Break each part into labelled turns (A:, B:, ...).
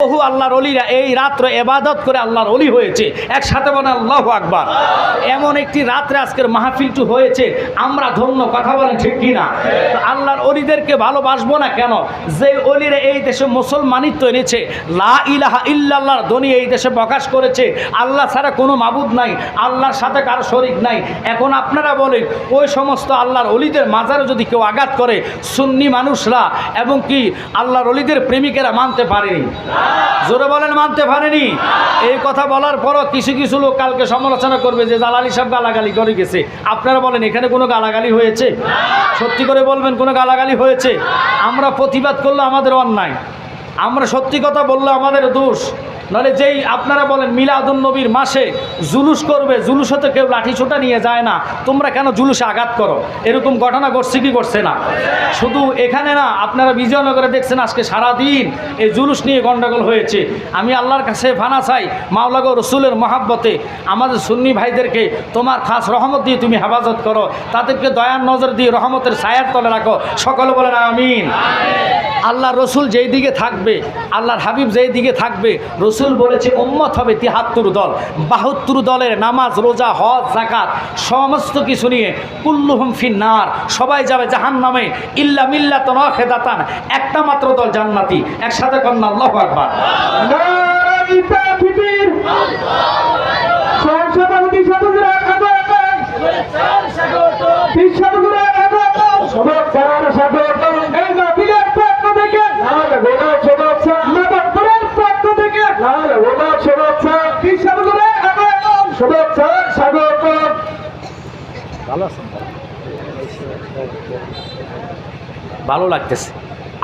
A: বহু আল্লাহর ওলিরা এই রাত্র ইবাদত করে আল্লাহর ওলি হয়েছে। একসাথে বলেন আল্লাহু আকবার। এমন একটি রাত্রে আজকের মাহফিলটি হয়েছে, আমরা ধন্য। কথা বলেন ঠিক কিনা? তো আল্লাহর ওলিদেরকে ভালোবাসবো না কেন? যে ওলিরা এই দেশে মুসলমানিত্ব এনেছে, লা ইলাহা ইল্লাল্লাহর ধ্বনি এই দেশে প্রকাশ করেছে, আল্লাহ ছাড়া কোনো মাবুদ নাই, আল্লাহর সাথে কারো শরীক নাই। এখন আপনারা বলেন, ওই সমস্ত আল্লাহর ওলিদের মাজারে যদি কেউ আঘাত করে, সুন্নি মানুষরা এবং কি আল্লাহর ওলিদের প্রেমিকেরা মানতে পারেনি? জোরে বলেন, মানতে পারেনি। এই কথা বলার পরও কিছু কিছু লোক কালকে সমালোচনা করবে যে জালালি সাহেব গালাগালি করে গেছে। আপনারা বলেন, এখানে কোনো গালাগালি হয়েছে? সত্যি করে বলবেন, কোনো গালাগালি হয়েছে? আমরা প্রতিবাদ করলে আমাদের অন্যায়, আমরা সত্যি কথা বললে আমাদের দোষ। নাহলে যেই আপনারা বলেন মিলাদুন নবীর মাসে জুলুস করবে, জুলুস হতে কেউ লাঠি ছোটা নিয়ে যায় না, তোমরা কেন জুলুসে আঘাত করো? এরকম ঘটনা ঘটছে কি ঘটছে না? শুধু এখানে না, আপনারা বিজয়নগরে দেখছেন আজকে সারাদিন এই জুলুস নিয়ে গন্ডগোল হয়েছে। আমি আল্লাহর কাছে ফানা চাই, মাওলা গো রসুলের মহাব্বতে আমাদের সুন্নি ভাইদেরকে তোমার খাস রহমত দিয়ে তুমি হেফাজত করো, তাদেরকে দয়ার নজর দিয়ে রহমতের ছায়ার তলে রাখো। সকলে বলেন আমিন। আল্লাহ রসুল যেই দিকে থাকবে, আল্লাহর হাবিব যেই দিকে থাকবে, রসুল বলেছে উম্মত হবে ৭৩ দল, ৭২ দলের নামাজ, রোজা, হজ, যাকাত সমস্ত কিছু নিয়ে কুল্লুহুম ফিন্নার, সবাই যাবে জাহান্নামে, ইল্লা মিল্লাতুন ওয়াহিদাতান, একটা মাত্র দল জান্নাতি। একসাথে কন্যা আল্লাহু আকবার। ভালো লাগতেছে।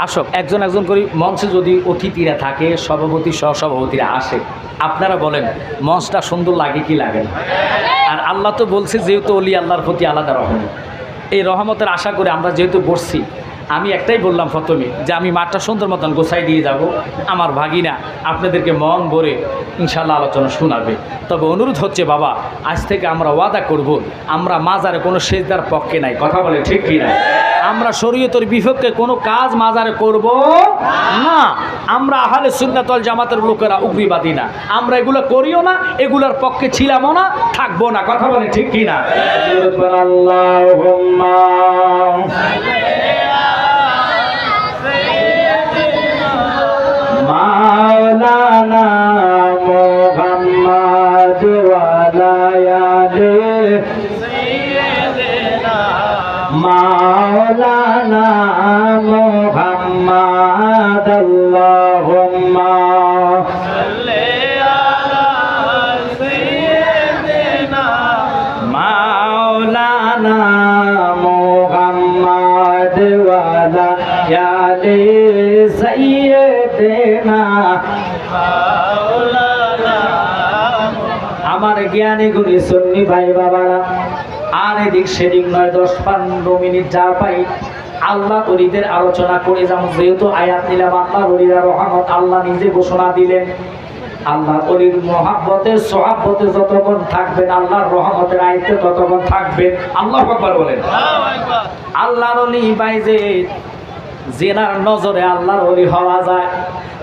A: আসক একজন একজন করে মঞ্চে যদি অতিথিরা থাকে, সভাপতি সহসভাপতিরা আসে, আপনারা বলেন মঞ্চটা সুন্দর লাগে কি লাগে না? আর আল্লাহ তো বলছে যেহেতু অলি আল্লাহর প্রতি আলাদা রহমত, এই রহমতের আশা করে আমরা যেহেতু বসছি, আমি একটাই বললাম প্রথমে যে আমি মাঠটা সুন্দর মতন গোছাই দিয়ে যাব, আমার ভাগিনা আপনাদেরকে মন ভরে ইনশাল্লাহ আলোচনা শোনাবে। তবে অনুরোধ হচ্ছে বাবা, আজ থেকে আমরা ওয়াদা করব, আমরা মাজারে কোনো সেজদার পক্ষে নাই। কথা বলে ঠিক কি না? আমরা শরীয়তের বিপক্ষে কোনো কাজ মাজারে করব না। আমরা আহলে সুন্নাত ওয়াল জামাতের লোকেরা উগ্রবাদী না, আমরা এগুলো করিও না, এগুলোর পক্ষে ছিলামও না, থাকবো না। কথা বলে ঠিক কি না? আল্লাহুম্মা মাওলানা মুহাম্মদ ওয়া আলা আলি সাইয়্যিদিনা মাওলানা মুহাম্মদ আল্লাহুম্মা সাল্লি আলা সাইয়্যিদিনা মাওলানা মুহাম্মদ ওয়া আলা আলি সাইয়্যিদিনা মাওলানা। আমার জ্ঞানী গুণী সুন্নি ভাই বাবারা, আর এদিক সেদিক নয়, 10-15 মিনিট যা পাই আল্লাহ ওলিদের আলোচনা করে যাম। যেহেতু আয়াত নিলাম আল্লাহ ওলিরা রহমত, আল্লাহ নিজে ঘোষণা দিলেন, আল্লাহ ওলির মহাব্বতে সোহাব্বতে যতক্ষণ থাকবেন, আল্লাহর রহমতের আয়তে ততক্ষণ থাকবেন। আল্লাহু আকবার বলেন। আল্লাহর ওলি বাইজে জিনার নজরে আল্লাহর ওলি হওয়া যায়,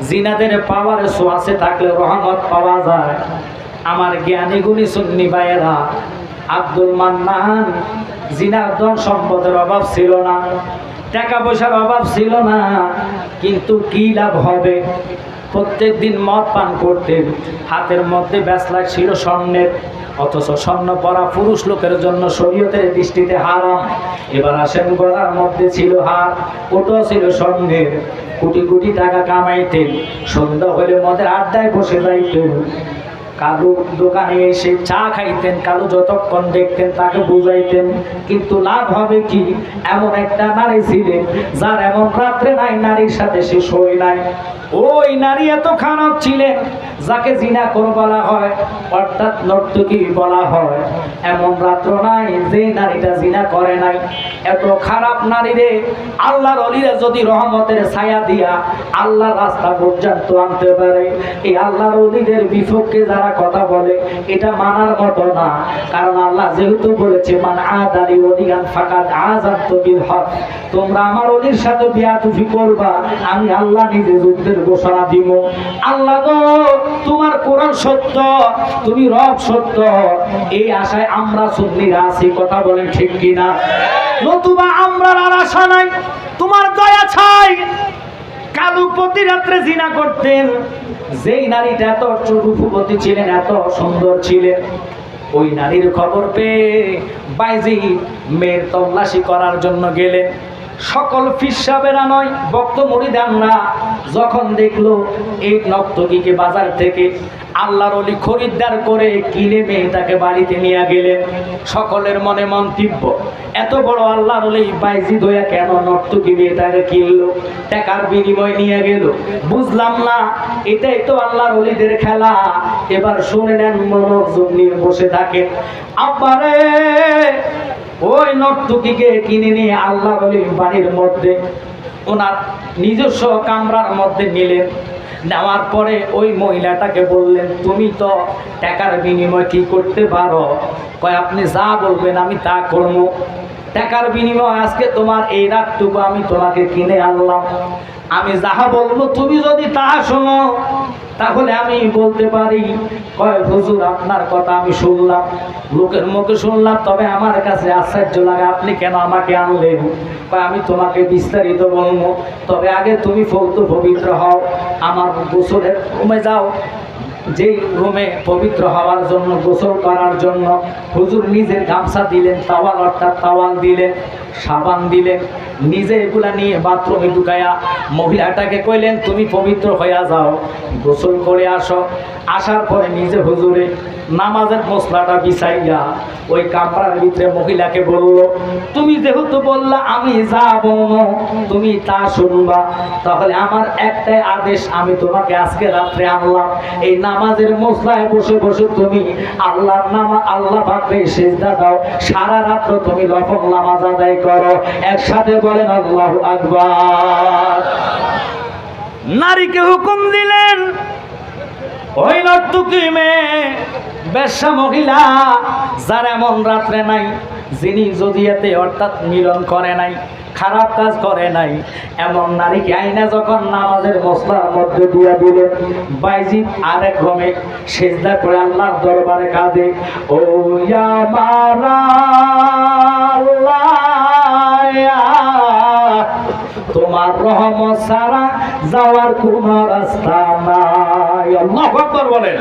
A: জিনাদের পাওয়ারে সোয়াসে থাকলে রহমত পাওয়া যায়। আমার জ্ঞানী গুণী সুন্নি ভাইয়েরা, আব্দুল মান্নান জিনার ধন সম্পদের অভাব ছিল না, টাকা পয়সার অভাব ছিল না, কিন্তু কি লাভ হবে? প্রত্যেক দিন মদ পান করতেন, হাতের মধ্যে ব্যাসলাইট ছিল স্বর্ণের, অথচ স্বর্ণ পরা পুরুষ লোকের জন্য শরীয়তের দৃষ্টিতে হারাম। এবার আসেন, গলার মধ্যে ছিল হার, ওটাও ছিল স্বর্ণের, কোটি কোটি টাকা কামাইতেন, সন্ধ্যা হলে মদের আড্ডায় বসে যাইতেন, কালু দোকানে এসে চা খাইতেন, কালু যতক্ষণ দেখতেন তাকে বুঝাইতেন, কিন্তু লাভ হবে কি? এমন একটা নারী ছিলেন যার এমন রাত্রে নাই নারীর সাথে সে শোয় নাই। ওই নারী এত খারাপ ছিলেন, যাকে জিনা করো বলা হয়, অর্থাৎ নর্তকী বলা হয়, এমন রাত্র নাই যে নারীটা জিনা করে নাই। এত খারাপ নারী রে, আল্লাহর ওলিরা যদি রহমতের ছায়া দিয়া আল্লাহর রাস্তা পর্যন্ত আনতে পারে, এই আল্লাহর ওলিদের বিপক্ষে যারা কথা বলে এটা মানার মতো না। কারণ আল্লাহ যেহেতু বলেছে মান আদালি ওলিয়ান ফাকাদ আযানতু বিল হক, তোমরা আমার ওলির সাথে বিয়াদবি করবা, আমি আল্লাহ নিজে যুদ্ধের ঘোষণা দিব। আল্লাহ গো, তোমার কোরআন সত্য, তুমি রব সত্য, এই আশায় আমরা সুন্নিরা আছি। কথা বলেন ঠিক কিনা? নতুবা আমরা আর আশা নাই, তোমার দয়া চাই। কালু প্রতি রাত্রে জিনা করতেন, যেই নারীটা এত রূপবতী ছিলেন, এত সুন্দর ছিলেন, ওই নারীর খবর পেয়ে বাইজিদ মেয়ের তল্লাশি করার জন্য গেলেন। সকল ফিসাবেরা নয়, ভক্ত মুরিদানরা যখন দেখলো এই নর্তকীকে বাজার থেকে আল্লাহর ওলি খরিদ্দার করে কিনে মেয়েটাকে বাড়িতে নিয়ে গেলেন, সকলের মনে মন্তব্য, এত বড় আল্লাহর ওলি বাইজিদ হইয়া কেন নর্তকী মেয়েটাকে কিনলো, টাকার বিনিময় নিয়ে গেল? বুঝলাম না, এটাই তো আল্লাহর ওলিদের খেলা। এবার শুনে নেন, মনোযোগ নিয়ে বসে থাকেন। আব্বারে, ওই নর্তকীকে কিনে নিয়ে আল্লাহর ওলির বাড়ির মধ্যে ওনার নিজস্ব কামরার মধ্যে নিলেন। নেওয়ার পরে ওই মহিলাটাকে বললেন, তুমি তো টাকার বিনিময় কি করতে পারো? কয়, আপনি যা বলবেন আমি তা করবো। টাকার বিনিময় আজকে তোমার এই রাতটুকু আমি তোমাকে কিনে আনলাম, আমি যাহা বলবো তুমি যদি তাহা শোনো তাহলে আমি বলতে পারি। কয়, হুজুর আপনার কথা আমি শুনলাম, লোকের মুখে শুনলাম, তবে আমার কাছে আশ্চর্য লাগে আপনি কেন আমাকে আনলেন? কয়, আমি তোমাকে বিস্তারিত বলবো, তবে আগে তুমি পবিত্র হও, আমার গোসলের রুমে যাও। যেই রুমে পবিত্র হওয়ার জন্য, গোসল করার জন্য হুজুর নিজের গামছা দিলেন, তাওয়াল অর্থাৎ তাওয়াল দিলেন, সাবান দিলেন, নিজে এগুলা নিয়ে বাথরুমে ঢুকাইয়া মহিলাটাকে কইলেন, তুমি পবিত্র হইয়া যাও, গোসল করে আসো। আসার পরে নিজে হুজুরে নামাজের মশলাটা বিছাইয়া ওই কামরার ভিতরে মহিলাকে বলল, তুমি যেহেতু বললা আমি যা বলবো তুমি তা শুনবা, তাহলে আমার একটাই আদেশ, আমি তোমাকে আজকে রাত্রে আনলাম, এই নামাজের মশলায় বসে বসে তুমি আল্লাহর আল্লাহ পাকে সিজদা দাও, সারা রাত্র তুমি নফল নামাজ আদায় করো। একসাথে বলেন আল্লাহু আকবার। নারীকে হুকুম দিলেন, ওই নর্তকী মেয়ে, বেশ্যা মহিলা, যার এমন রাত্রে নাই, যিনি যদিয়াতে অর্থাৎ মিলন করে নাই, খারাপ কাজ করে নাই, এমন নারীকে আইনা যখন নামাজের মশলার মধ্যে দিয়া দিলেন, বাইজিদ আরেক রমে সিজদা করে আল্লাহর দরবারে কাঁদে, ও আমার আল্লাহ, তোমার রহমত ছাড়া যাওয়ার কোন রাস্তা নাই। আল্লাহু আকবার বলেন।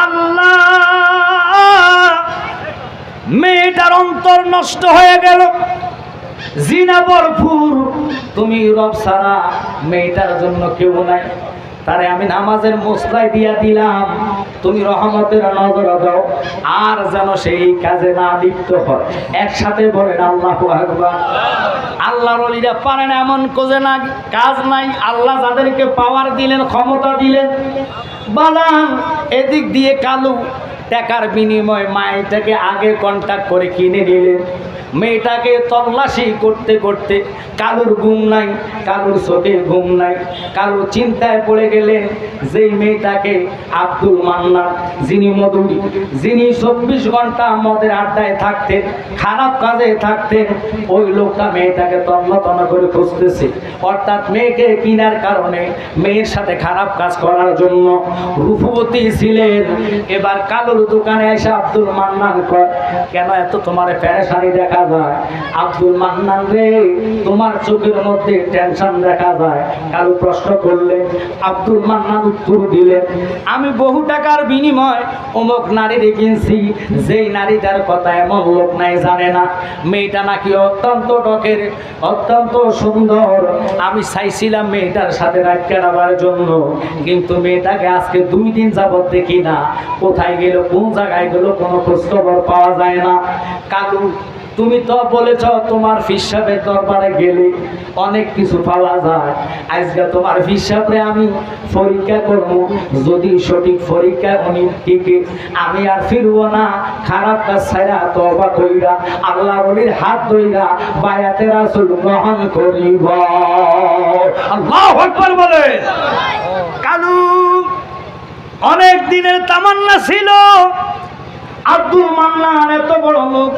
A: আল্লাহ, মেয়েটার অন্তর নষ্ট হয়ে গেল, জিনা ভরপুর, তুমি রব ছাড়া মেয়েটার জন্য কেউ নাই, তারে আমি নামাজের মশলাই দিয়া দিলাম, তুমি রহমতের নজর দাও, আর যেন সেই কাজে না লিপ্ত হয়। একসাথে বলেন আল্লাহু আকবার। আল্লাহর ওলিরা পারে না এমন কাজ নাই। আল্লাহ যাদেরকে পাওয়ার দিলেন, ক্ষমতা দিলেন, বালান এদিক দিয়ে কালু টাকার বিনিময় মায়েটাকে আগে কন্ট্যাক্ট করে কিনে নিলেন। মেয়েটাকে তল্লাশি করতে করতে কালুর ঘুম নাই, কালুর চোখে ঘুম নাই, কালু চিন্তায় পড়ে গেলেন। যেই মেয়েটাকে আব্দুল মান্নান, যিনি মধুরী, যিনি 24 ঘন্টা মদের আড্ডায় থাকতেন, খারাপ কাজে থাকতেন, ওই লোকটা মেয়েটাকে তন্ন করে খুঁজতেছে, অর্থাৎ মেয়েকে কিনার কারণে, মেয়ের সাথে খারাপ কাজ করার জন্য রূপবতী ছিলেন। এবার কালুর দোকানে এসে আব্দুল মান্নান কয়, কেন এত তোমার পেরেশানি দেখা যায়? আব্দুল মান্নান রে, তোমার চোখের মধ্যে টেনশন দেখা যায়। কালু প্রশ্ন করলেন, আব্দুল মান্নান উত্তর দিলেন, আমি বহু টাকার বিনিময় অমুক নারীরে কিনছি, যেই নারীটার কথা এমন লোক নাই জানে না, মেয়েটা নাকি অত্যন্ত টকের, অত্যন্ত সুন্দর, আমি চাইছিলাম মেয়েটার সাথে রাত কাটাবার জন্য, কিন্তু মেয়েটাকে আজকে 2 দিন যাবত দেখি না, কোথায় গেল, কোন জায়গায় গেল, কোনো খোঁজ খবর পাওয়া যায় না। কালু তুমি তো বলেছ তোমার পীর সাহেবের দরবারে গেলে অনেক কিছু পাওয়া যায়। আজকে তোমার পীর সাহেবরে আমি পরীক্ষা করব, যদি সঠিক পরীক্ষা উনি টিকে আমি আর ফিরবো না, খারাপ কাজ ছাড়া তওবা কইরা আল্লাহর ওলির হাত ধইরা বায়াতে রাসূল গ্রহণ করিব। আল্লাহু আকবার বলে। কালু অনেক দিনের তামান্না ছিল আব্দুল মান্নান এত বড় লোক,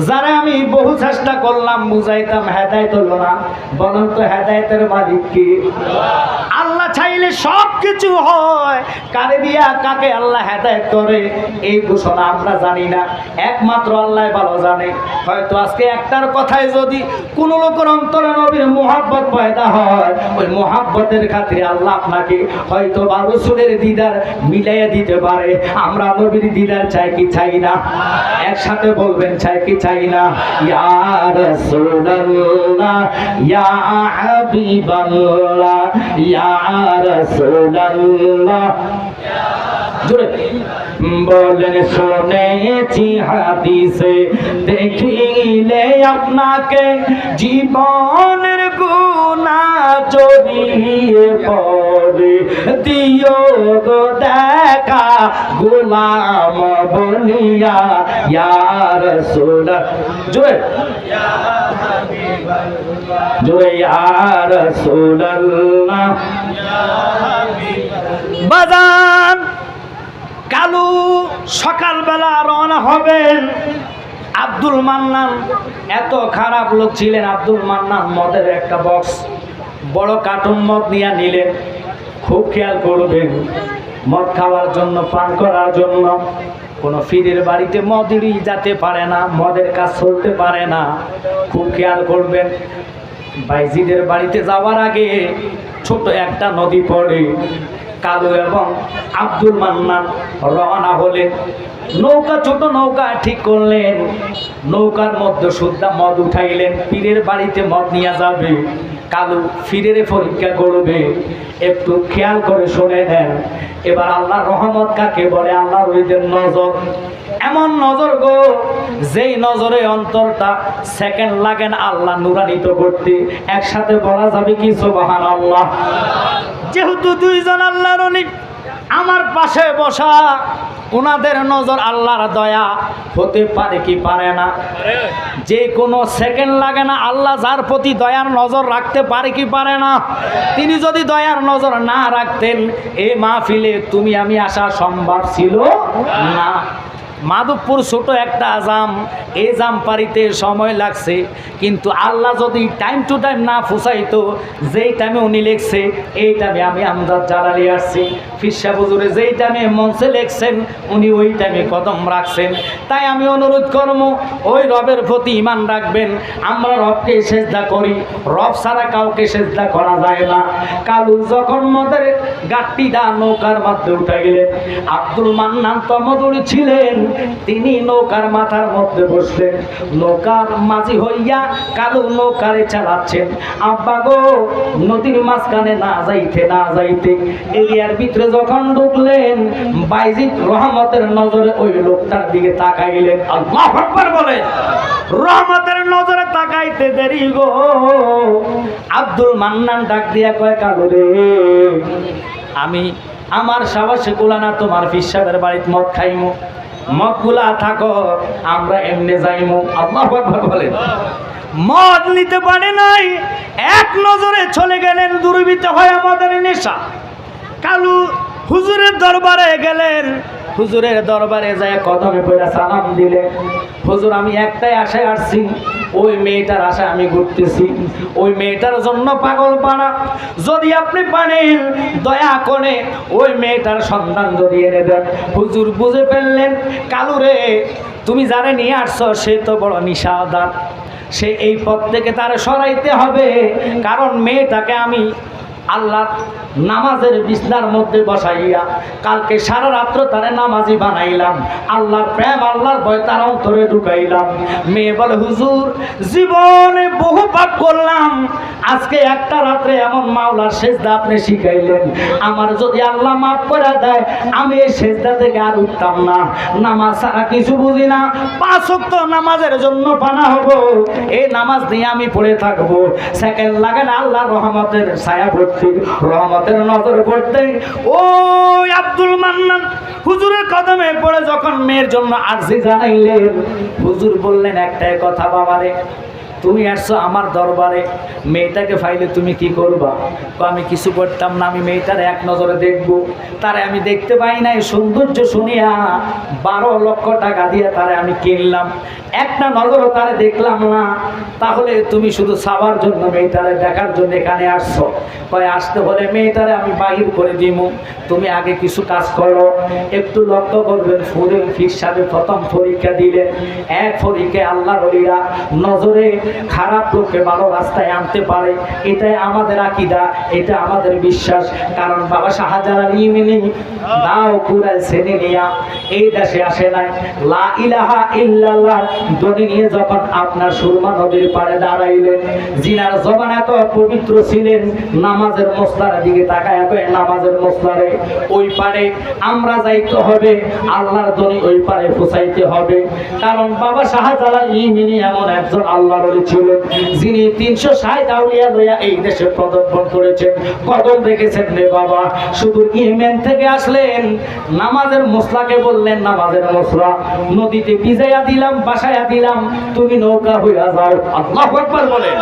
A: যারা আমি বহু চেষ্টা করলাম বুঝাইতাম, হেদায়েত হলো না। বলেন তো হেদায়েতের মালিক কি? আল্লাহ চাইলে সব কিছু হয়। কারে দিয়া কাকে আল্লাহ হেদায়েত করে এই ঘোষণা আমরা জানি না, একমাত্র আল্লাহ ভালো জানে। হয়তো আজকে একটার কথায় যদি কোন লোকের অন্তরে নবীর মুহাব্বত পয়দা হয়, ওই মুহাব্বতের খাতিরে আল্লাহ আপনাকে হয়তো বা রাসূলের দিদার মিলাইয়া দিতে পারে। আমরা নবীর দিদার চাই কি চাই না? একসাথে বলবেন চাই কি চাই না? ইয়া রাসূলুল্লাহ ইয়া হাবিবাল্লাহ ইয়া রাসূলুল্লাহ। জোরে বলেন শুনেছি হাদিসে, দেখিলে আপনাকে জীবনের গুনাহ জড়িয়ে পড়ে, দিও গো দেখা গোলাম বলিয়া ইয়া রাসূলুল্লাহ। জোরে জোরে ইয়া রাসূলুল্লাহ। বাজান কালু সকালবেলা রওনা হবেন। আব্দুল মান্নান এত খারাপ লোক ছিলেন, আব্দুল মান্নান মদের একটা বক্স বড় কার্টুন মদ নিয়ে নিলেন। খুব খেয়াল করবেন, মদ খাওয়ার জন্য পান করার জন্য কোনো ফিরের বাড়িতে মদেরই যেতে পারে না, মদের কাজ চলতে পারে না। খুব খেয়াল করবেন, বাইজিদের বাড়িতে যাওয়ার আগে ছোট একটা নদী পড়ে। কালু এবং আব্দুল মান্নান রওনা হলেন। নৌকা ছোট নৌকা ঠিক করলেন, নৌকার মধ্যে শুদ্ধা মদ উঠাইলেন। পীরের বাড়িতে মদ নিয়ে যাবে, কালু ফিরের পরীক্ষা করবে। একটু খেয়াল করে শুনে নেন। এবার আল্লাহর রহমত কাকে বলে? আল্লাহর ওলিদের নজর, এমন নজর গো যেই নজরে অন্তরটা সেকেন্ড লাগে না আল্লাহ নুরানিত করতে। একসাথে বলা যাবে কি সুবহানাল্লাহ? যেহেতু দুইজন আল্লাহর ওলি আমার পাশে বসা, ওনাদের নজর আল্লাহর দয়া হতে পারে কি পারে না? যে কোনো সেকেন্ড লাগে না আল্লাহ যার প্রতি দয়ার নজর রাখতে পারে কি পারে না? তিনি যদি দয়ার নজর না রাখতেন এই মাহফিলে তুমি আমি আসা সম্ভব ছিল না। মাধবপুর ছোট একটা জাম, এই জাম পারিতে সময় লাগছে, কিন্তু আল্লাহ যদি টাইম টু টাইম না ফুসাইতো, যেই টাইমে উনি লিখছে এই টাইমে আমি আমজাদ জালালি আসছি, ফিরসা হুজুরে যেই টাইমে মঞ্চে লিখছেন উনি ওই টাইমে কদম রাখছেন। তাই আমি অনুরোধ করবো ওই রবের প্রতি ঈমান রাখবেন। আমরা রবকে সেজদা করি, রব ছাড়া কাউকে সেজদা করা যায় না। কালু যখন মদের গাট্টিটা নৌকার মধ্যে উঠে গেলেন, আব্দুল মান্নান তমদুরি ছিলেন, তিনি নৌকার মাথার মধ্যে বসলেন। নৌকার মাঝি হইয়া কালু নৌকারে চালাচ্ছেন। আব্বা গো নদীর মাঝখানে না যাইতে না যাইতে এরিয়ার ভিতরে যখন ঢুকলেন, বাইজিদ রহমতের নজরে ওই লোকটার দিকে তাকাইলেন। আল্লাহু আকবার বলে। রহমতের নজরে তাকাইতে দেরি গো, আব্দুল মান্নান ডাক দিয়া কয় কালু রে, আমি আমার সাবাসে কুলানা তোমার পীর সাহেবের বাড়িতে মদ খাইমু, মদগুলা থাকো আমরা এমনি যাইমু। আল্লাহু আকবার বলেন। মদ নিতে পারে নাই, এক নজরে চলে গেলেন দুর্বৃত্ত হয়ে মদের নেশা। কালু হুজুরের দরবারে গেলেন, হুজুরের দরবারে যায় কদমে পড়ে সালাম দিলেন। হুজুর আমি একটাই আশায় আসছি, ওই মেয়েটার আশায় আমি ঘুরতেছি, ওই মেয়েটার জন্য পাগল পানা, যদি আপনি পারেন দয়া করে ওই মেয়েটার সন্ধান যদি এনে দেন। হুজুর বুঝে ফেললেন কালু রে, তুমি যারা নিয়ে আসছো সে তো বড় নিশাদার, সে এই পথ থেকে তার সরাইতে হবে, কারণ মেয়েটাকে আমি আল্লাহ নামাজের বিছনার মধ্যে বসাইয়া কালকে সারা রাত্র তারে নামাজি বানাইলাম, আল্লাহর প্রেম আল্লাহর ভয় তার অন্তরে ঢুকাইলাম। মেয়ে বলে হুজুর জীবনে বহু পাপ করলাম, আজকে একটা রাত্রে এমন মাওলার সেজদা আপনি শিখাইলেন, আমার যদি আল্লাহ মাফ করে দেয় আমি এই সেজদা থেকে আর উঠতাম না, নামাজ ছাড়া কিছু বুঝি না, 5 ওয়াক্ত নামাজের জন্য বানা হব, এই নামাজ দিয়ে আমি পড়ে থাকবো। সেকেন্ড লাগে না আল্লাহ রহমতের ছায়া পড়তে, রহমতের নজর পড়তে ওই আব্দুল মান্নান হুজুরের কদমে পড়ে যখন মেয়ের জন্য আরজি জানাইলেন, হুজুর বললেন একটাই কথা, বাবারে তুমি আসছো আমার দরবারে, মেয়েটাকে ফাইলে তুমি কি করবা? আমি কিছু করতাম না, আমি মেয়েটার এক নজরে দেখবো, তারে আমি দেখতে পাই নাই, সৌন্দর্য শুনিয়া 12 লক্ষ টাকা দিয়ে তারে আমি কিনলাম, একটা নজরও তারে দেখলাম না, তাহলে তুমি শুধু সাবার জন্য মেয়েটারে দেখার জন্য এখানে আসছো? কয় আসতে হলে মেয়েটারে আমি বাহির করে দিব, তুমি আগে কিছু কাজ করো। একটু লক্ষ্য করবেন, ফুরেন ফির সাথে প্রথম পরীক্ষা দিলেন, এক পরীক্ষায় আল্লাহর ওলিরা নজরে খারাপ লোককে ভালো রাস্তায় আনতে পারে, এটাই আমাদের আকীদা, এটা আমাদের বিশ্বাস। কারণ বাবা শাহজালাল ইমানি দাও কুরাল শ্রেণী নিয়া এই দেশে আসে নাই, লা ইলাহা ইল্লাল্লাহ ধ্বনি নিয়ে যখন আপনার সুরমা নদীর পাড়ে দাঁড়াইলেন, জিনার জবান এত পবিত্র ছিলেন, নামাজের মসলার দিকে তাকায় নামাজের মসলারে ওই পারে আমরা যাইতে হবে, আল্লাহর ধ্বনি ওই পারে পৌঁছাইতে হবে। কারণ বাবা শাহজালাল ইমানি এমন একজন আল্লাহর ওলি ছিলেন, যিনি 360 আউলিয়া লইয়া এই দেশে পদার্পণ করেছেন, কদম রেখেছেন রে বাবা। শুধু ইয়েমেন থেকে আসলেন, নামাজের মসলাকে বললেন, নামাজের মসলা নদীতে ভিজাইয়া দিলাম, বাসায়া দিলাম, তুমি নৌকা হইয়া যাও। আল্লাহু আকবার বলেন।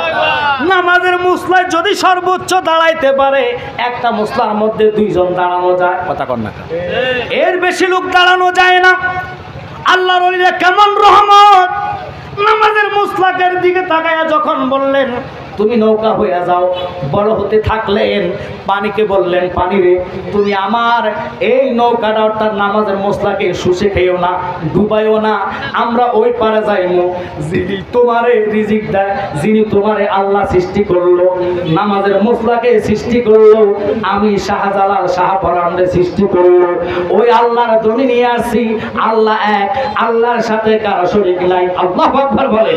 A: নামাজের মসলায় যদি সর্বোচ্চ দাঁড়াইতে পারে, একটা মসলার মধ্যে 2 জন দাঁড়ানো যায়, কথা কন না, এর বেশি লোক দাঁড়ানো যায় না। আল্লাহর ওলিরা কেমন রহমত! নামাজের মুসলাকের দিকে তাকায়া যখন বললেন তুমি নৌকা হইয়া যাও, বড় হতে থাকলেন, পানিকে বললেন, পানি রে তুমি আমার এই নৌকাটা অর্থাৎ নামাজের মসলাকে শুষে খেয়েও না, ডুবাইও না, আমরা ওই পারে যাইমু, যিনি তোমারে রিজিক দেয়, যিনি তোমারে আল্লাহ সৃষ্টি করলো, নামাজের মসলাকে সৃষ্টি করলো, আমি শাহজালাল শাহপরানরে সৃষ্টি করলো, ওই আল্লাহর ধ্বনি নিয়ে আসছি, আল্লাহ এক, আল্লাহর সাথে কারো শরীক নাই। আল্লাহু আকবার বলে।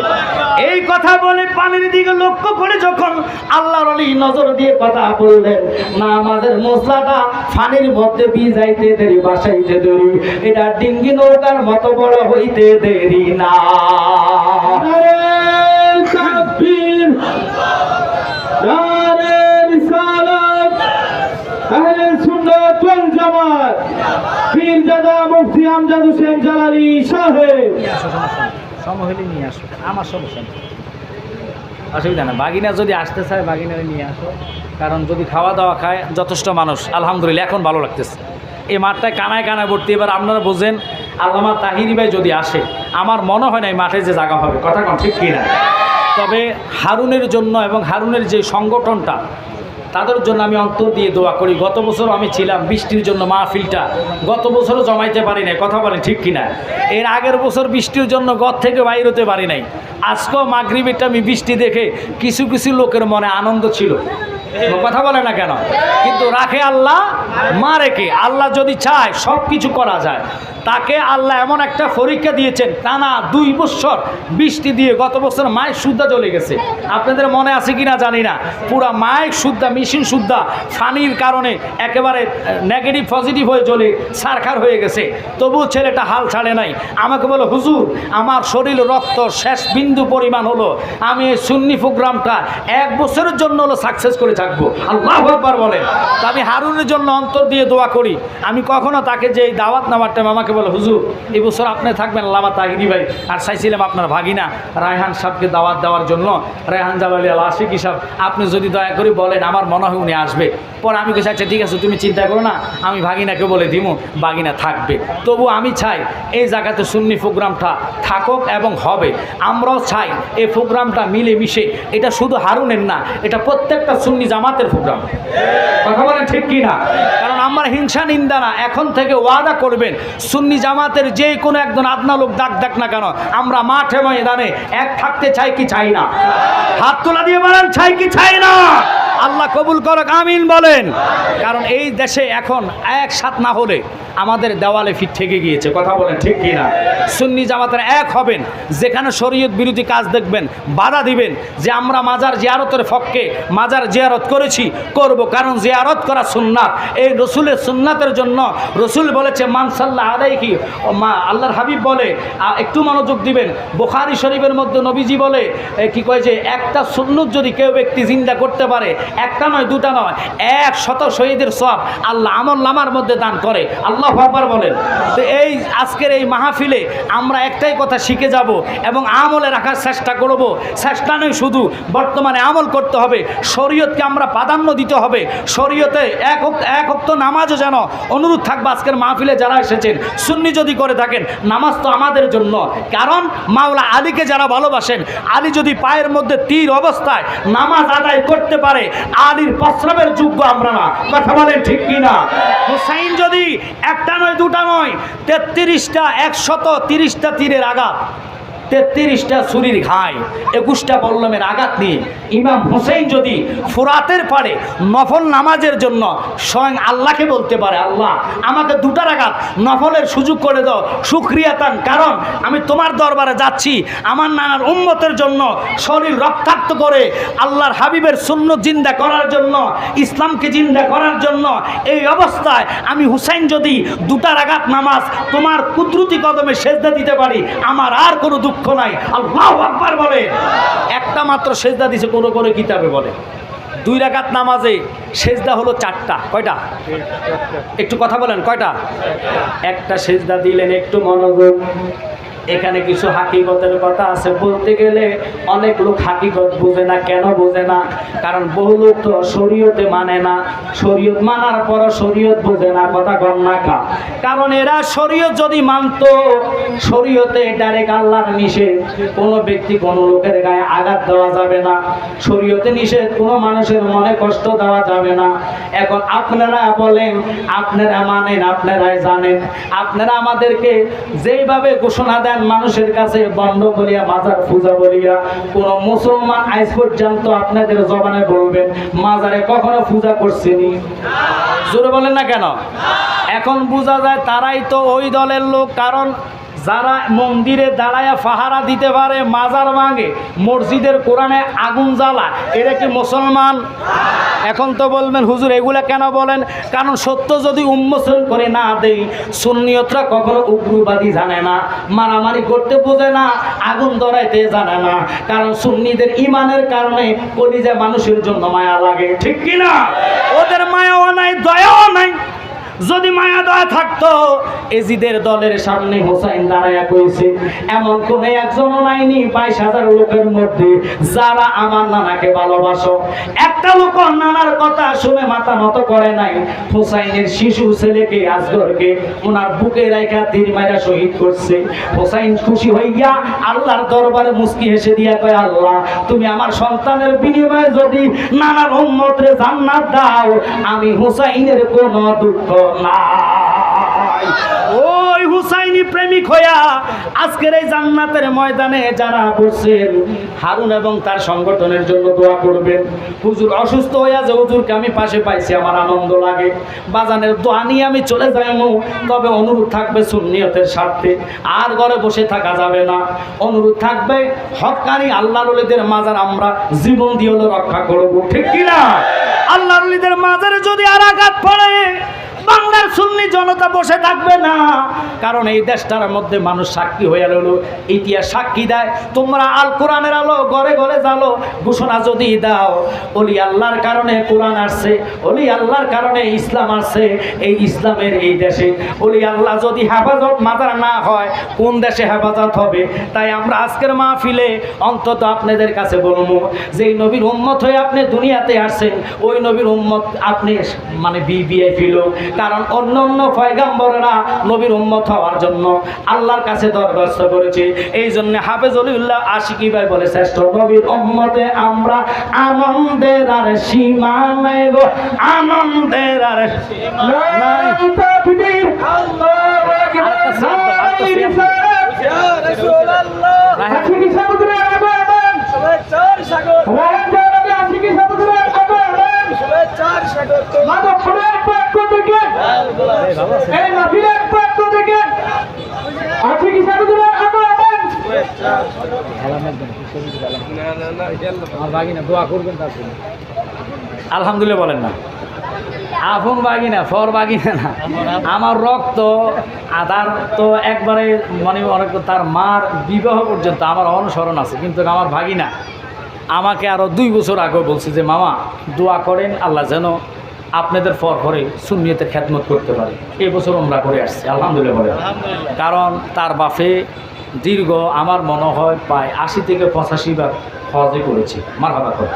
A: এই কথা বলে পানির দিকে লক্ষ্য করে যখন আল্লাহর ওলি নজর দিয়ে কথা বললেন, নামাজের মসলাটা পানির মধ্যে ভিজাইতে দেরি, বাসাইতে দেরি, এটা ডিঙ্গি নৌকার মতো বড় হইতে দেরি না। তাকবীর, নারে রিসালাত, আহলে সুন্নাত ওয়াল জামাত, পীরজাদা মুফতি আমজাদ হোসেন জালালী সাহেব। সমহলি নিয়ে আসো, আমার সমস্যা নেই, অসুবিধা না। বাগিনা যদি আসতে চায় বাগিনারে নিয়ে আসো, কারণ যদি খাওয়া দাওয়া খায় যথেষ্ট মানুষ, আলহামদুলিল্লাহ এখন ভালো লাগতেছে। এই মাঠটায় কানায় কানায় ভর্তি। এবার আপনারা বোঝেন, আল্লামা তাহিরি ভাই যদি আসে, আমার মনে হয় না এই মাঠে যে জায়গা হবে, কথা কন ঠিক কিনা? তবে হারুনের জন্য এবং হারুনের যে সংগঠনটা, তাদের জন্য আমি অন্তর দিয়ে দোয়া করি। গত বছর আমি ছিলাম, বৃষ্টির জন্য মাহফিলটা গত বছরও জমাইতে পারি নাই, কথা বলেন ঠিক কিনা? এর আগের বছর বৃষ্টির জন্য ঘর থেকে বাইর হতে পারি নাই। আজকেও মাগরিবেরটা আমি বৃষ্টি দেখে কিছু কিছু লোকের মনে আনন্দ ছিল, কথা বলে না কেন? কিন্তু রাখে আল্লাহ, মা রেখে। আল্লাহ যদি চায় সব কিছু করা যায়। তাকে আল্লাহ এমন একটা পরীক্ষা দিয়েছেন, টানা 2 বছর বৃষ্টি দিয়ে গত বছর মায়ের সুদ্ধা চলে গেছে। আপনাদের মনে আছে কিনা জানি না, পুরা মায়ের সুদ্ধা, মেশিন সুদ্ধা ফানির কারণে একেবারে নেগেটিভ পজিটিভ হয়ে চলে সারখার হয়ে গেছে। তবুও ছেলেটা হাল ছাড়ে নাই। আমাকে বলো, হুজুর আমার শরীর রক্ত শেষ বিন্দু পরিমাণ হলো, আমি এই সুন্নি প্রোগ্রামটা 1 বছরের জন্য হলো সাকসেস করে থাকবো। আল্লাহু আকবার বলেন। তো আমি হারুনের জন্য অন্তর দিয়ে দোয়া করি। আমি কখনো তাকে যে এই দাওয়াত নামার টাইম আমাকে বলে, হুজুর এই বছর আপনি থাকবেন আল্লামা তাহিরি ভাই, আর চাইছিলাম আপনার ভাগিনা রায়হান সাহেবকে দাওয়াত দেওয়ার জন্য, রায়হান জালালী আল আশিকি সাহেব, আপনি যদি দয়া করে বলেন, আমার মনে হয় উনি আসবে। পরে আমি কেছি, আচ্ছা ঠিক আছে, তুমি চিন্তা করো না, আমি ভাগিনাকে বলে দিব, ভাগিনা থাকবে। তবু আমি চাই এই জায়গাতে সুন্নি প্রোগ্রামটা থাকুক এবং হবে। আমরাও চাই এই প্রোগ্রামটা মিলে মিশে, এটা শুধু হারুনের না, এটা প্রত্যেকটা সুন্নি জামাতের প্রোগ্রাম, কথা বলেন ঠিক কি না? কারণ আমার হিংসা নিন্দা না, এখন থেকে ওয়াদা করবেন, সুন্নি জামাতের যে কোনো একজন আদনা লোক ডাক না কেন, আমরা মাঠে ময়দানে এক থাকতে চাই কি চাই না? হাত তোলা দিয়ে বলেন, চাই কি চাই না? আল্লাহ কবুল করুক, আমিন বলেন। কারণ এই দেশে এখন একসাথ না হলে আমাদের দেওয়ালে ফিট থেকে গিয়েছে, কথা বলেন ঠিক কি না? সুন্নি জামাতের এক হবেন, যেখানে শরীয়ত বিরোধী কাজ দেখবেন বাধা দিবেন, যে আমরা মাজার জিয়ারতের পক্ষে, মাজার জিয়ারত করেছি, করব, কারণ জিয়ারত করা সুন্নাত, এই রসুলের সুন্নাতের জন্য রসুল বলেছে মান সাল্লাল্লাহু আলাইহি মা, আল্লাহর হাবিব বলে, একটু মনোযোগ দিবেন, বুখারী শরীফের মধ্যে নবীজি বলে কি কয় যে একটা সুন্নত যদি কেউ ব্যক্তি জিন্দা করতে পারে, একটা নয় দুটা নয়, 100 শহীদের সওয়াব আল্লাহ আমল নামার মধ্যে দান করে। আল্লাহু আকবার বলেন। তো এই আজকের এই মাহফিলে আমরা একটাই কথা শিখে যাব এবং আমলে রাখার চেষ্টা করব। চেষ্টা নয় শুধু, বর্তমানে আমল করতে হবে, শরীয়তকে আমরা প্রাধান্য দিতে হবে, শরীয়তে এক ওয়াক্ত নামাজও যেন, অনুরোধ থাকবে আজকের মাহফিলে যারা এসেছেন সুন্নি যদি করে থাকেন, নামাজ তো আমাদের জন্য, কারণ মাওলা আলীকে যারা ভালোবাসেন, আলী যদি পায়ের মধ্যে তীর অবস্থায় নামাজ আদায় করতে পারে, আলীর প্রস্রাবের যোগ্য আমরা না, কথা বলেন ঠিক কিনা? হুসাইন যদি একটা নয় দুটা নয় 33টা 130টা তীরের আঘাত, 33টা ছুরির ঘাই, 21টা বল্লমের আঘাত নিয়ে ইমাম হুসাইন যদি ফুরাতের পারে নফল নামাজের জন্য স্বয়ং আল্লাহকে বলতে পারে, আল্লাহ আমাকে 2টা রাকাত নফলের সুযোগ করে দাও, শুকরিয়াতান, কারণ আমি তোমার দরবারে যাচ্ছি আমার নানার উম্মতের জন্য শরীর রক্তাক্ত করে আল্লাহর হাবিবের সুন্নত জিন্দা করার জন্য, ইসলামকে জিন্দা করার জন্য, এই অবস্থায় আমি হুসাইন যদি 2টা রাকাত নামাজ তোমার কুদরতি কদমে সেজদা দিতে পারি, আমার আর কোনো দুঃখ নাই। আল্লাহু আকবার বলে। একটা মাত্র সেজদা দিছে কোন কোন কিতাবে বলে, 2 রাকাত নামাজে সেজদা হলো 4টা, কয়টা? একটু কথা বলেন, কয়টা? একটা সেজদা দিলেন, একটু মনোযোগ, এখানে কিছু হাকিকতের কথা আছে, বলতে গেলে অনেক লোক হাকিকত বোঝে না। কেন বোঝে না? কারণ বহু লোক তো শরীয়তে মানে না, শরীয়ত মানার পরও শরীয়ত বোঝে না, কথা কম না কা। কারণ এরা শরীয়ত যদি মানতো, শরীয়তে ডাইরেক্ট আল্লাহর নিষেধ, কোনো ব্যক্তি কোনো লোকের গায়ে আঘাত দেওয়া যাবে না, শরীয়তে নিষেধ কোনো মানুষের মনে কষ্ট দেওয়া যাবে না। এখন আপনারা বলেন, আপনারা মানেন, আপনারাই জানেন, আপনারা আমাদেরকে যেইভাবে ঘোষণা দেন মানুষের কাছে বন্ধ করিয়া মাজার পূজা বলিয়া, কোন মুসলমান আজ পর্যন্ত আপনাদের জবানে বলবেন মাজারে কখনো পূজা করছেনি? জোরে বলেন না কেন? এখন বোঝা যায় তারাই তো ওই দলের লোক, কারণ যারা মন্দিরে দাঁড়ায়া পাহারা দিতে পারে, মাজার ভাঙে, মসজিদের কোরআনে আগুন জ্বালা, এরা কি মুসলমান? এখন তো বলবেন হুজুর এগুলা কেন বলেন? কারণ সত্য যদি উন্মোচন করে না দেই, সুন্নিয়তরা কখনো উগ্রবাদী জানে না, মারামারি করতে বোঝে না, আগুন ধরাইতে জানে না, কারণ সুন্নিদের ইমানের কারণে কলিজা মানুষের জন্য মায়া লাগে, ঠিক কিনা? ওদের মায়াও নাই, দয়াও নাই। যদি মায়া দয়া থাকতো, এজিদের দলের সামনে হোসাইন দাঁড়ায়া কইছে এমন কোন একজনও নাইনি 22,000 লোকের মধ্যে যারা আমার নানাকে ভালোবাসো, একটা লোক নানার কথা শুনে মাথা নত করে নাই। হোসাইনের শিশু ছেলেকে আসগরকে ওনার বুকে রাখা তীর মাইরা শহীদ করছে। হোসাইন খুশি হইয়া আল্লাহর দরবারে মুস্কি হেসে দিয়া কয়, আল্লাহ তুমি আমার সন্তানের বিনিময়ে যদি নানার উম্মতরে জান্নাত দাও, আমি হোসাইনের কোনো দুঃখ নাই। ওই হুসাইনি প্রেমিক হইয়া আজকের এই জান্নাতের ময়দানে যারা বসছেন, হারুন এবং তার সংগঠনের জন্য দোয়া করবেন। হুজুর অসুস্থ হইয়া যে হুজুরকে আমি পাশে পাইছি, আমার আনন্দ লাগে। বাজানের দোয়া নিয়ে আমি চলে যাইমু, তবে অনুরোধ থাকবে সুন্নিয়তের স্বার্থে, আর ঘরে বসে থাকা যাবে না। অনুরোধ থাকবে হক্কানি আল্লাহর ওলিদের মাজার আমরা জীবন দিয়ে হলো রক্ষা করব, ঠিক কিনা? আল্লাহর ওলিদের মাজারে যদি আর আঘাত পড়ে, বাংলার সুন্নি জনতা বসে থাকবে না। কারণ এই দেশটার মধ্যে মানুষ সাক্ষী হয়ে গেল, ইতিহাস সাক্ষী দেয়। তোমরা আল কোরআনের আলো ঘরে ঘরে জ্বালো, ঘোষণা যদি দাও ওলি আল্লাহর কারণে কোরআন আসছে, ওলি আল্লাহর কারণে ইসলাম আসছে। এই ইসলামের এই দেশে ওলি আল্লাহ যদি হেফাজত মাজার না হয়, কোন দেশে হেফাজত হবে? তাই আমরা আজকের মাহফিলে অন্তত আপনাদের কাছে বলবো, যে নবীর উম্মত হয়ে আপনি দুনিয়াতে আসছেন, ওই নবীর উম্মত আপনি মানে ভিভিআইপি লোক। কারণ অন্য অন্য পয়গাম্বররা নবীর উম্মত হওয়ার জন্য আল্লাহর কাছে দরখাস্ত করেছে। এই জন্য হাফেজ অলিউল্লাহ আশিকি ভাই বলে, শ্রেষ্ঠ নবীর উম্মতে আমরা আনন্দের আর সীমা নাই গো, আনন্দের আর সীমা নাই। তাকবীর আল্লাহু আকবার, ইয়া রাসূলুল্লাহ, আশিকি সাগরের আবেদন, শুভেচ্ছার সাগর, রাজা আশিকি সাগরের আবেদন।
B: এই মাহফিলের পক্ষ থেকে আর্থিক হিসাবে
A: আলহামদুলিল্লাহ বলেন না, আপন বাগিনা ফর বাগিনা না, আমার রক্ত আদার তো একবারে মানে অনেক তার মার বিবাহ পর্যন্ত আমার অনুসরণ আছে, কিন্তু আমার ভাগিনা আমাকে আরও 2 বছর আগে বলছে যে মামা দোয়া করেন আল্লাহ যেন আপনাদের পরে সুন্নিয়তের খেদমত করতে পারে। এই বছর আমরা করে আসছি আলহামদুলিল্লাহ বলে, কারণ তার বাপে দীর্ঘ আমার মনে হয় প্রায় 80 থেকে 85 বার হজে করেছে। মারহাবা করে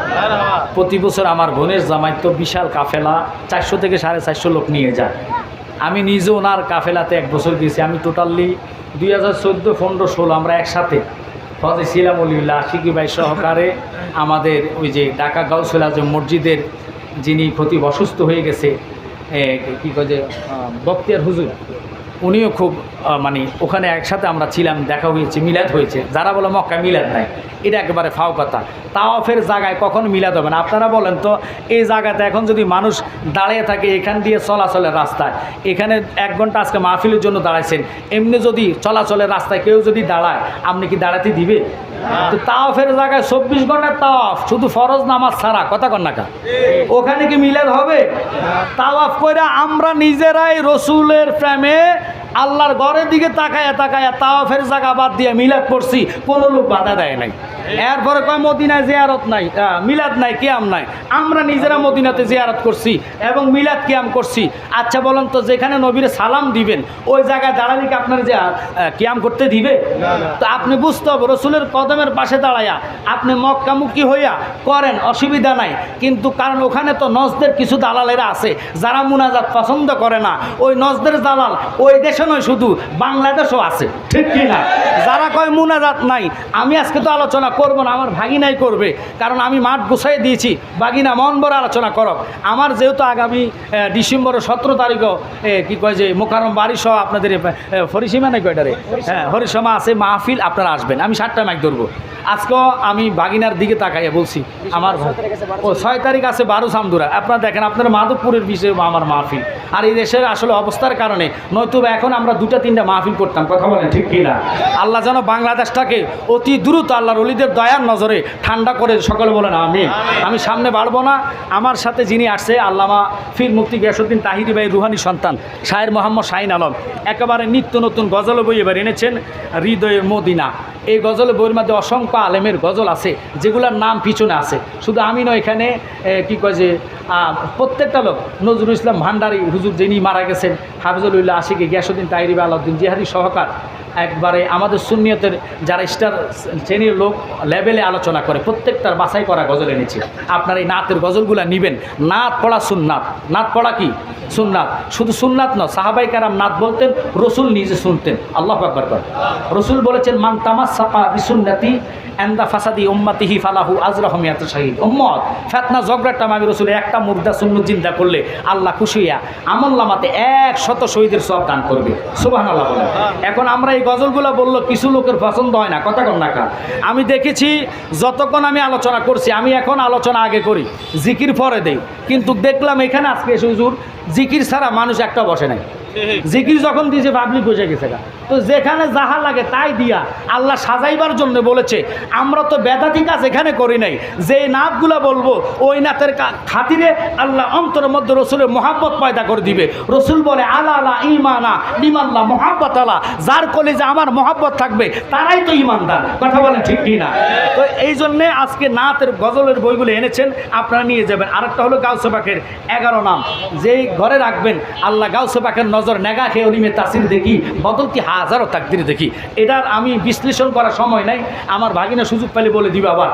A: প্রতি বছর আমার বোনের জামাই তো বিশাল কাফেলা 400 থেকে 450 লোক নিয়ে যায়। আমি নিজে ওনার কাফেলাতে 1 বছর গিয়েছি। আমি টোটালি 2014, 15, 16 আমরা একসাথে হজে ছিলাম। অলিউল্লাহ আশিকি ভাই সহকারে আমাদের ওই যে ঢাকা গাউসুল আজম মসজিদের যিনি খতিব অসুস্থ হয়ে গেছে, কী কয় যে বক্তিয়ার হুজুর, উনিও খুব মানে ওখানে একসাথে আমরা ছিলাম, দেখা হয়েছে, মিলাদ হয়েছে। যারা বলে মক্কা মিলাদ নাই, এটা একেবারে ফাও কথা। তাওয়াফের জায়গায় কখনো মিলাদ হবে না। আপনারা বলেন তো, এই জায়গাতে এখন যদি মানুষ দাঁড়িয়ে থাকে এখান দিয়ে চলাচলের রাস্তায়, এখানে 1 ঘন্টা আজকে মাহফিলের জন্য দাঁড়াইছেন, এমনি যদি চলাচলের রাস্তায় কেউ যদি দাঁড়ায়, আপনি কি দাঁড়াতে দিবে? তো তাওয়াফের জায়গায় 24 ঘন্টার তাওয়াফ, শুধু ফরজ নামাজ ছাড়া, কথা কন না কা, ওখানে কি মিলাদ হবে? তাওয়াফ করে আমরা নিজেরাই রসুলের প্রেমে আল্লাহর ঘরের দিকে তাকায়া তাকায়া তাওয়াফের জায়গা বাদ দিয়ে মিলাদ পড়ছি, কোনো লোক বাধা দেয় নাই। এরপরে কয় মদিনায় জিয়ারত নাই, মিলাদ নাই, কিয়াম নাই। আমরা নিজেরা মদিনাতে জিয়ারত করছি এবং মিলাদ কিয়াম করছি। আচ্ছা বলেন তো, যেখানে নবীরে সালাম দিবেন ওই জায়গায় দাঁড়ালে কি আপনার যে কিয়াম করতে দিবে? তো আপনি বুঝতে হবে, রসুলের কদমের পাশে দাঁড়ায়া আপনি মক্কামুখী হইয়া করেন, অসুবিধা নাই। কিন্তু কারণ ওখানে তো নজদের কিছু দালালেরা আছে যারা মুনাজাত পছন্দ করে না। ওই নজদের দালাল ওই দেশে নয়, শুধু বাংলাদেশও আছে, ঠিক কি না? যারা কয় মুনাজাত নাই, আমি আজকে তো আলোচনা করবো না, আমার ভাগিনাই করবে, কারণ আমি মাঠ গুছাই দিয়েছি। ভাগিনা মন বড় আলোচনা করক। আমার যেহেতু আগামী ডিসেম্বরের 17 তারিখও কি কয় যে মোকাররম বাড়ি সহ আপনাদের হরিসীমা নাই কয়টারে, হ্যাঁ হরিসীমা আছে মাহফিল, আপনারা আসবেন। আমি 7টা মাইক ধরবো। আজকেও আমি বাগিনার দিকে তাকাইয়া বলছি, আমার 6 তারিখ আছে 12 সামদুরা। আপনারা দেখেন, আপনার মাধবপুরের বিষয়ে আমার মাহফিল। আর এই দেশের আসলে অবস্থার কারণে নয়তো এখন আমরা 2টা-3টা মাহফিল করতাম, কথা বলেন ঠিক কিনা? আল্লাহ যেন বাংলাদেশটাকে অতি দ্রুত আল্লাহর ওলিদের দয়ার নজরে ঠান্ডা করে, সকলে বলেন আমিন। আমি সামনে বাড়বো না। আমার সাথে যিনি আসছে, আল্লামা ফির মুফতি গিয়াসউদ্দিন তাহিরি ভাই রুহানি সন্তান শায়ের মোহাম্মদ শাহিন আলম, একেবারে নিত্য নতুন গজল বই এবার এনেছেন, হৃদয়ের মদিনা। এই গজল বইয়ের মধ্যে অসংখ্য আলেমের গজল আছে, যেগুলোর নাম পিছনে আছে। শুধু আমি নয়, এখানে কি কয় যে প্রত্যেকটা লোক, নজরুল ইসলাম ভান্ডারী হুজুর যিনি মারা গেছেন, হাফিজুল্লাহ আশিকি গিয়াসউদ্দিন তাহিরি ভাই আলাউদ্দিন জিহাদি সহকার, একবারে আমাদের সুন্নিয়তের যারা স্টার শ্রেণীর লোক লেভেলে আলোচনা করে, প্রত্যেকটার বাছাই করা গজল এনেছে। আপনার এই নাতের গজলগুলো নেবেন। নাত পড়া সুন্নাত, নাত পড়া কি সুন্নাত? শুধু সুন্নাত নয়, সাহাবাই কারাম নাত বলতেন, রসুল নিজে শুনতেন। আল্লাহু আকবার কর। রসুল বলেছেন, মান তামাসসাকা বিসুন্নতি এন্দা ফাসাদি উম্মাতিহি ফালাহু আজরাহু মিয়াতু শাহীদ। উম্মত ফিতনা ঝগড়াটা আমি রসুলের একটা মুর্দা সুন্নত জিন্দা করলে আল্লাহ খুশি হইয়া আমলনামাতে 100 শহীদের সওয়াব দান করবে। সুবহানাল্লাহ বলেন। এখন আমরা এই গজলগুলো বললো, কিছু লোকের পছন্দ হয় না, কথা কন না কা। আমি দেখেছি যতক্ষণ আমি আলোচনা করছি, আমি এখন আলোচনা আগে করি, জিকির পরে দেই, কিন্তু দেখলাম এখানে আজকে হুজুর জিকির ছাড়া মানুষ একটা বসে নাই। জিকির যখন দিয়েছে পাবলিক বসে গেছে। তো যেখানে যাহা লাগে তাই দিয়া আল্লাহ সাজাইবার জন্য বলেছে। আমরা তো বেদাতি কাজ এখানে করি নাই। যে নাতগুলো বলবো ওই নাতের খাতিরে আল্লাহ অন্তরের মধ্যে রসুলের মহাব্বত পয়দা করে দিবে। রসুল বলে, আলা আলা ইমানা লিমাল্লাহ মহাব্বত আলা, যার কলেজে আমার মহাব্বত থাকবে তারাই তো ইমানদার, কথা বলেন ঠিক কি না? তো এই জন্যে আজকে নাতের গজলের বইগুলো এনেছেন, আপনারা নিয়ে যাবেন। আরেকটা হলো গাউসে পাকের 11 নাম, যেই ঘরে রাখবেন আল্লাহ গাউসে পাকের নজর নেগা খেয়ে অলিমে তাসির দেখি, বদলতি হাজারো তাকদির দেখি। এটার আমি বিশ্লেষণ করার সময় নাই, আমার ভাগিনা সুযোগ পেলে বলে দিবে আবার।